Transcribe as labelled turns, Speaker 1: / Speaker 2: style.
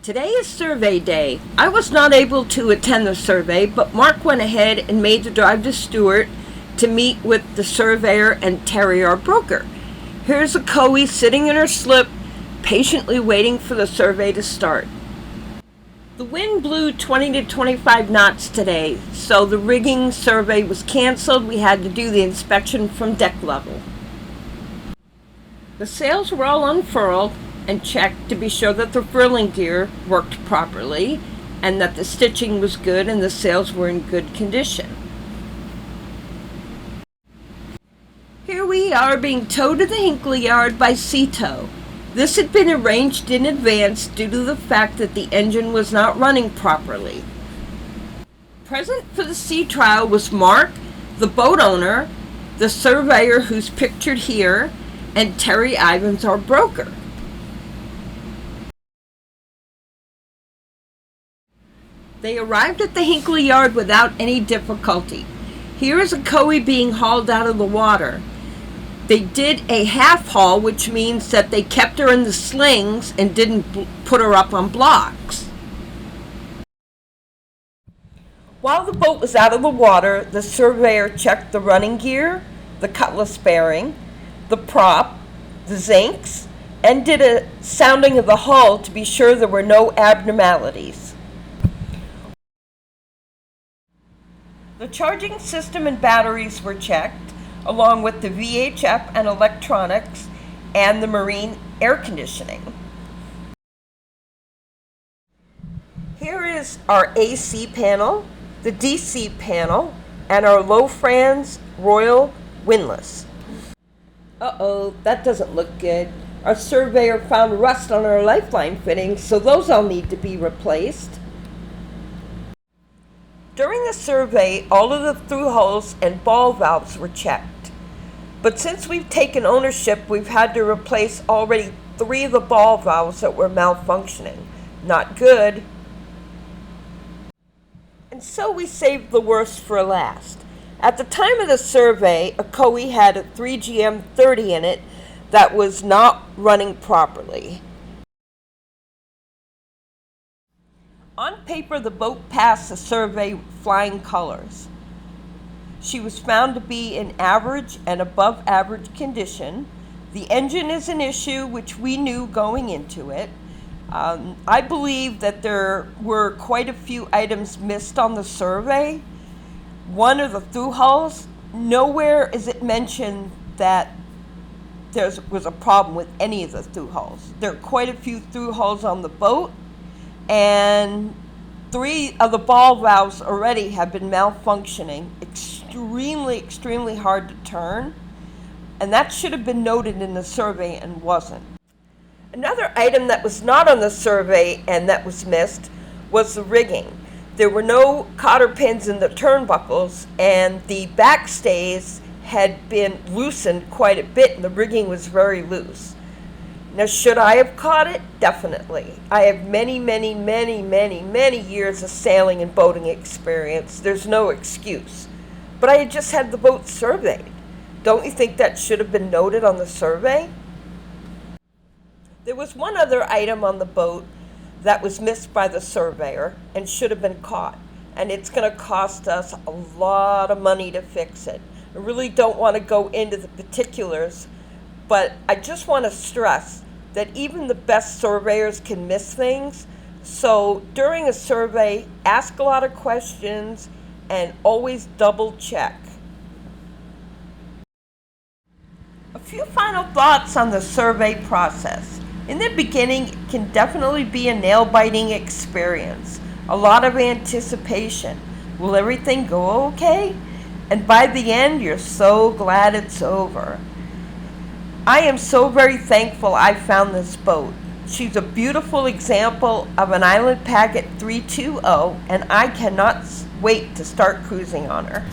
Speaker 1: Today is survey day. I was not able to attend the survey, but Mark went ahead and made the drive to Stewart to meet with the surveyor and Terry, our broker. Here's a Coe sitting in her slip, patiently waiting for the survey to start. The wind blew 20 to 25 knots today, so the rigging survey was canceled. We had to do the inspection from deck level. The sails were all unfurled and checked to be sure that the furling gear worked properly and that the stitching was good and the sails were in good condition. Here we are being towed to the Hinckley Yard by Sea Tow. This had been arranged in advance due to the fact that the engine was not running properly. Present for the sea trial was Mark, the boat owner, the surveyor who's pictured here, and Terry Ivins, our broker. They arrived at the Hinckley Yard without any difficulty. Here is a Coe being hauled out of the water. They did a half haul, which means that they kept her in the slings and didn't put her up on blocks. While the boat was out of the water, the surveyor checked the running gear, the cutlass bearing, the prop, the zincs, and did a sounding of the hull to be sure there were no abnormalities. The charging system and batteries were checked, along with the VHF and electronics and the marine air conditioning. Here is our AC panel, the DC panel, and our Lofrans Royal windlass. Uh-oh, that doesn't look good. Our surveyor found rust on our lifeline fittings, so those all need to be replaced. During the survey, all of the through hulls and ball valves were checked. But since we've taken ownership, we've had to replace already 3 of the ball valves that were malfunctioning. Not good. And so we saved the worst for last. At the time of the survey, a Coe had a 3GM30 in it that was not running properly. On paper, the boat passed the survey flying colors. She was found to be in average and above average condition. The engine is an issue, which we knew going into it. I believe that there were quite a few items missed on the survey. One of the through hulls, nowhere is it mentioned that there was a problem with any of the through hulls. There are quite a few through hulls on the boat, and 3 of the ball valves already have been malfunctioning, extremely hard to turn, and that should have been noted in the survey and wasn't. Another item that was not on the survey and that was missed was the rigging. There were no cotter pins in the turnbuckles, and the backstays had been loosened quite a bit, and the rigging was very loose. Now, should I have caught it? Definitely. I have many years of sailing and boating experience. There's no excuse. But I had just had the boat surveyed. Don't you think that should have been noted on the survey? There was one other item on the boat that was missed by the surveyor and should have been caught. And it's going to cost us a lot of money to fix it. I really don't want to go into the particulars, but I just want to stress that even the best surveyors can miss things. So during a survey, ask a lot of questions and always double check. A few final thoughts on the survey process. In the beginning, it can definitely be a nail-biting experience. A lot of anticipation. Will everything go okay? And by the end, you're so glad it's over. I am so very thankful I found this boat. She's a beautiful example of an Island Packet 320, and I cannot wait to start cruising on her.